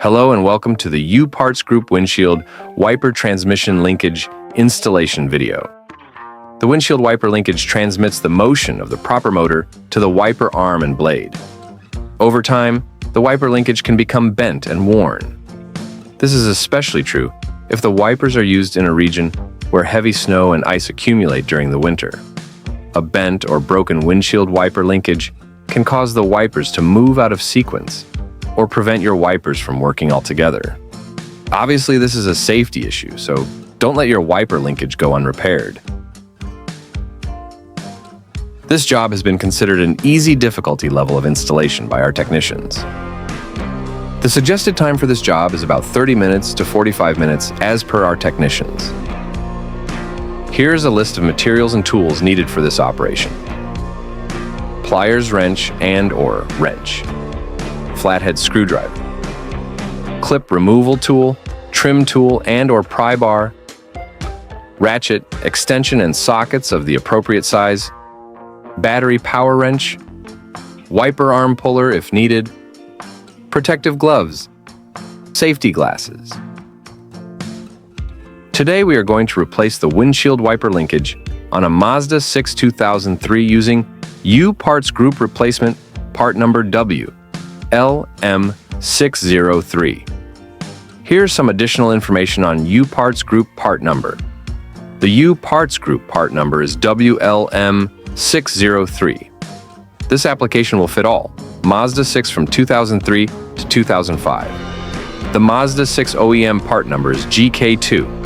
Hello and welcome to the U-Parts Group Windshield Wiper Transmission Linkage installation video. The windshield wiper linkage transmits the motion of the proper motor to the wiper arm and blade. Over time, the wiper linkage can become bent and worn. This is especially true if the wipers are used in a region where heavy snow and ice accumulate during the winter. A bent or broken windshield wiper linkage can cause the wipers to move out of sequence or prevent your wipers from working altogether. Obviously, this is a safety issue, so don't let your wiper linkage go unrepaired. This job has been considered an easy difficulty level of installation by our technicians. The suggested time for this job is about 30 minutes to 45 minutes as per our technicians. Here's a list of materials and tools needed for this operation. Pliers wrench and/or wrench. Flathead screwdriver, clip removal tool, trim tool and/or pry bar, ratchet, extension and sockets of the appropriate size, battery power wrench, wiper arm puller if needed, protective gloves, safety glasses. Today we are going to replace the windshield wiper linkage on a Mazda 6 2003 using U-Parts Group Replacement part number WLM603. Here's some additional information on U-Parts Group part number. The U-Parts Group part number is WLM603. This application will fit all Mazda 6 from 2003 to 2005. The Mazda 6 OEM part number is GK2,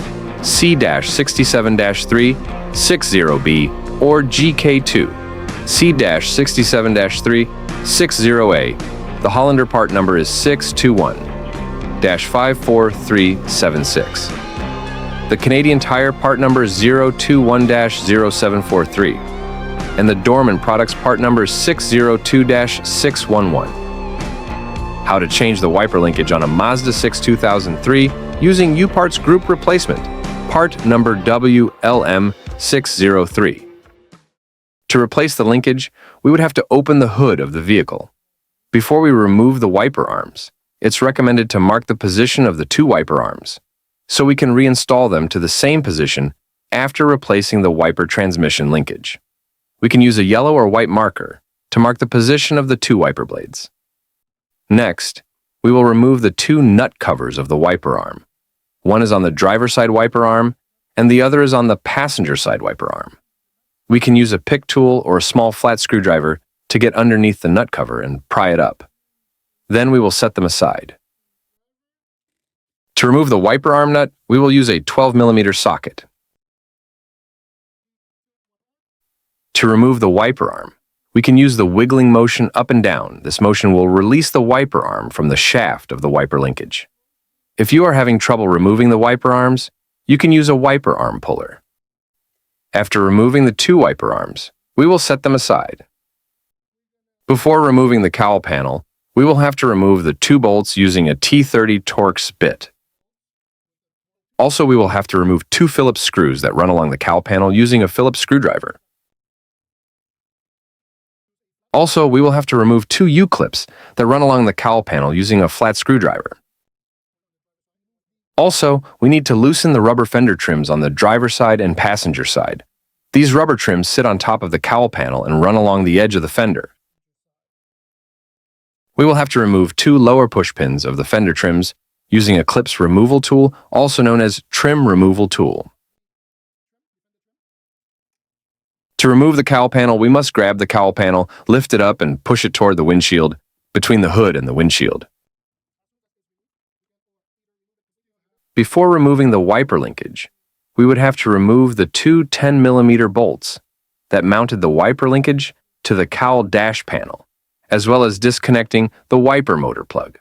C-67-3, 60B, or GK2, C-67-3, 60A. The Hollander part number is 621-54376. The Canadian Tire part number is 021-0743. And the Dorman Products part number is 602-611. How to change the wiper linkage on a Mazda 6 2003 using U-Parts Group Replacement, part number WLM603. To replace the linkage, we would have to open the hood of the vehicle. Before we remove the wiper arms, it's recommended to mark the position of the two wiper arms, so we can reinstall them to the same position after replacing the wiper transmission linkage. We can use a yellow or white marker to mark the position of the two wiper blades. Next, we will remove the two nut covers of the wiper arm. One is on the driver's side wiper arm, and the other is on the passenger side wiper arm. We can use a pick tool or a small flat screwdriver to get underneath the nut cover and pry it up. Then we will set them aside. To remove the wiper arm nut, we will use a 12mm socket. To remove the wiper arm, we can use the wiggling motion up and down. This motion will release the wiper arm from the shaft of the wiper linkage. If you are having trouble removing the wiper arms, you can use a wiper arm puller. After removing the two wiper arms, we will set them aside. Before removing the cowl panel, we will have to remove the two bolts using a T30 Torx bit. Also, we will have to remove two Phillips screws that run along the cowl panel using a Phillips screwdriver. Also, we will have to remove two U-clips that run along the cowl panel using a flat screwdriver. Also, we need to loosen the rubber fender trims on the driver's side and passenger side. These rubber trims sit on top of the cowl panel and run along the edge of the fender. We will have to remove two lower push pins of the fender trims using a clips removal tool, also known as trim removal tool. To remove the cowl panel, we must grab the cowl panel, lift it up, and push it toward the windshield, between the hood and the windshield. Before removing the wiper linkage, we would have to remove the two 10mm bolts that mounted the wiper linkage to the cowl dash panel, as well as disconnecting the wiper motor plug.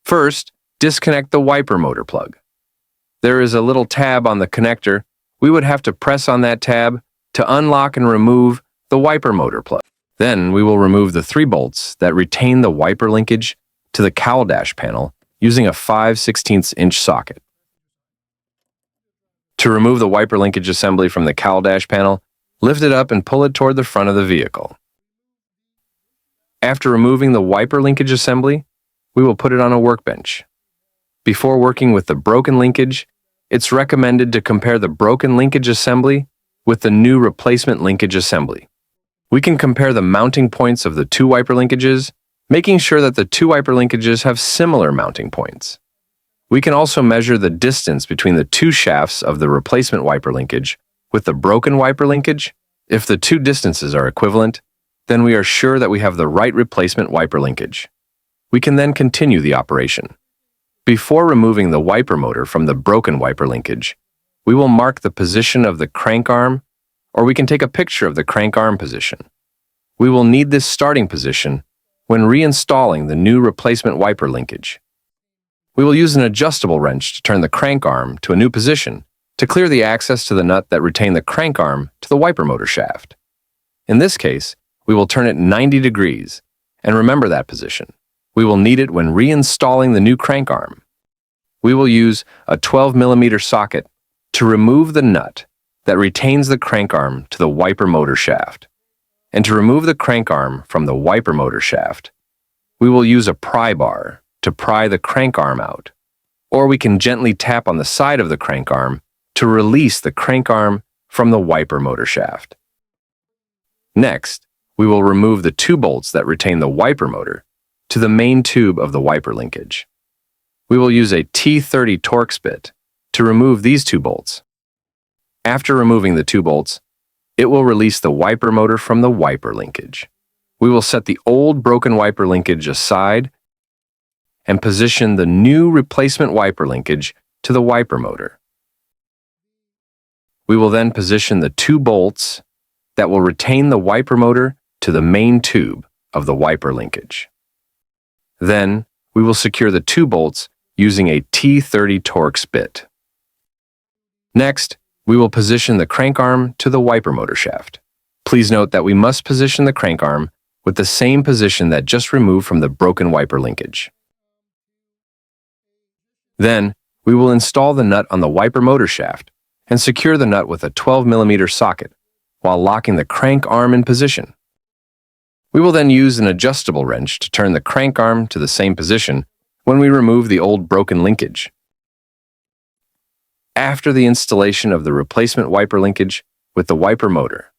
First, disconnect the wiper motor plug. There is a little tab on the connector. We would have to press on that tab to unlock and remove the wiper motor plug. Then we will remove the 3 bolts that retain the wiper linkage to the cowl dash panel using a 5/16" socket. To remove the wiper linkage assembly from the cowl dash panel, lift it up and pull it toward the front of the vehicle. After removing the wiper linkage assembly, we will put it on a workbench. Before working with the broken linkage, it's recommended to compare the broken linkage assembly with the new replacement linkage assembly. We can compare the mounting points of the two wiper linkages, making sure that the two wiper linkages have similar mounting points. We can also measure the distance between the two shafts of the replacement wiper linkage with the broken wiper linkage. If the two distances are equivalent, then we are sure that we have the right replacement wiper linkage. We can then continue the operation. Before removing the wiper motor from the broken wiper linkage, we will mark the position of the crank arm, or we can take a picture of the crank arm position. We will need this starting position when reinstalling the new replacement wiper linkage. We will use an adjustable wrench to turn the crank arm to a new position to clear the access to the nut that retained the crank arm to the wiper motor shaft. In this case, we will turn it 90 degrees, and remember that position. We will need it when reinstalling the new crank arm. We will use a 12mm socket to remove the nut that retains the crank arm to the wiper motor shaft. And to remove the crank arm from the wiper motor shaft, we will use a pry bar to pry the crank arm out, or we can gently tap on the side of the crank arm to release the crank arm from the wiper motor shaft. Next, we will remove the two bolts that retain the wiper motor to the main tube of the wiper linkage. We will use a T30 Torx bit to remove these two bolts. After removing the two bolts, it will release the wiper motor from the wiper linkage. We will set the old broken wiper linkage aside and position the new replacement wiper linkage to the wiper motor. We will then position the two bolts that will retain the wiper motor to the main tube of the wiper linkage. Then, we will secure the two bolts using a T30 Torx bit. Next, we will position the crank arm to the wiper motor shaft. Please note that we must position the crank arm with the same position that just removed from the broken wiper linkage. Then, we will install the nut on the wiper motor shaft and secure the nut with a 12mm socket while locking the crank arm in position. We will then use an adjustable wrench to turn the crank arm to the same position when we remove the old broken linkage. After the installation of the replacement wiper linkage with the wiper motor,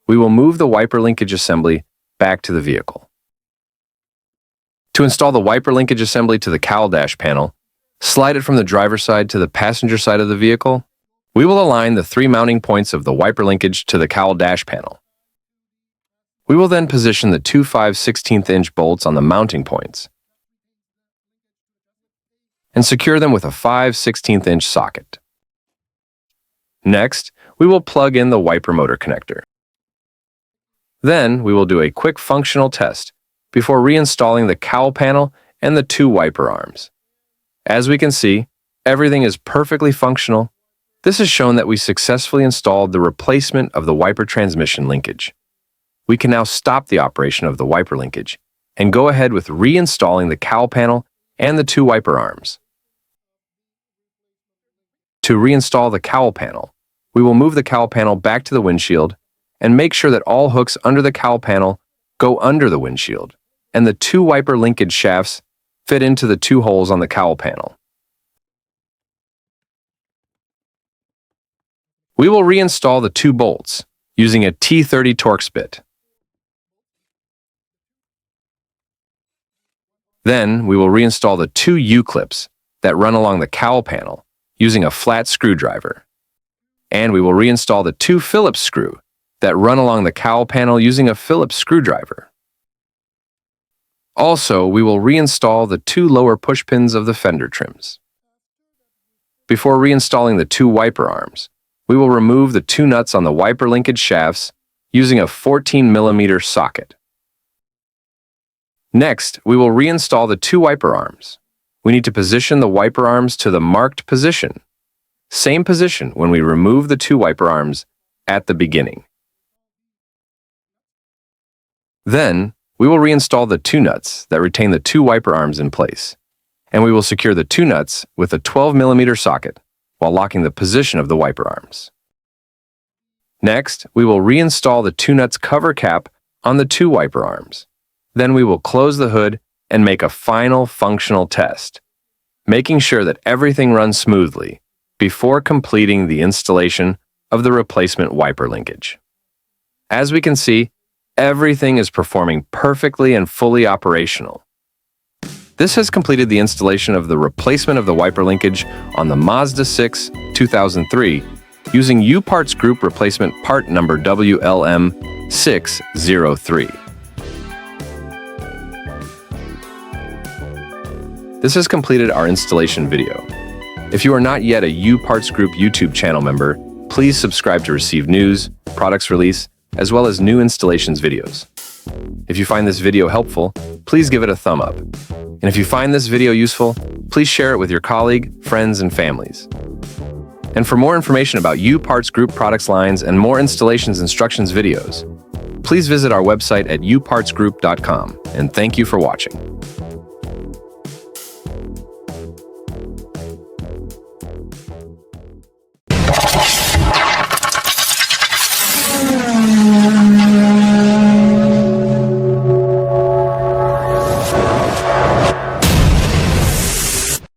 we will move the wiper linkage assembly back to the vehicle. To install the wiper linkage assembly to the cowl dash panel, slide it from the driver's side to the passenger side of the vehicle. We will align the three mounting points of the wiper linkage to the cowl dash panel. We will then position the two 5/16" bolts on the mounting points and secure them with a 5/16" socket. Next, we will plug in the wiper motor connector. Then, we will do a quick functional test before reinstalling the cowl panel and the two wiper arms. As we can see, everything is perfectly functional. This has shown that we successfully installed the replacement of the wiper transmission linkage. We can now stop the operation of the wiper linkage and go ahead with reinstalling the cowl panel and the two wiper arms. To reinstall the cowl panel, we will move the cowl panel back to the windshield and make sure that all hooks under the cowl panel go under the windshield and the two wiper linkage shafts fit into the two holes on the cowl panel. We will reinstall the two bolts using a T30 Torx bit. Then, we will reinstall the two U-clips that run along the cowl panel using a flat screwdriver. And we will reinstall the two Phillips screw that run along the cowl panel using a Phillips screwdriver. Also, we will reinstall the two lower push pins of the fender trims. Before reinstalling the two wiper arms, we will remove the two nuts on the wiper linkage shafts using a 14mm socket. Next, we will reinstall the two wiper arms. We need to position the wiper arms to the marked position. Same position when we remove the two wiper arms at the beginning. Then, we will reinstall the two nuts that retain the two wiper arms in place, and we will secure the two nuts with a 12mm socket while locking the position of the wiper arms. Next, we will reinstall the 2-nuts cover cap on the 2 wiper arms. Then we will close the hood and make a final functional test, making sure that everything runs smoothly before completing the installation of the replacement wiper linkage. As we can see, everything is performing perfectly and fully operational. This has completed the installation of the replacement of the wiper linkage on the Mazda 6 2003 using U-Parts Group replacement part number WLM603. This has completed our installation video. If you are not yet a U-Parts Group YouTube channel member, please subscribe to receive news, products release, as well as new installations videos. If you find this video helpful, please give it a thumb up. And if you find this video useful, please share it with your colleague, friends, and families. And for more information about U-Parts Group products lines and more installations instructions videos, please visit our website at upartsgroup.com, and thank you for watching.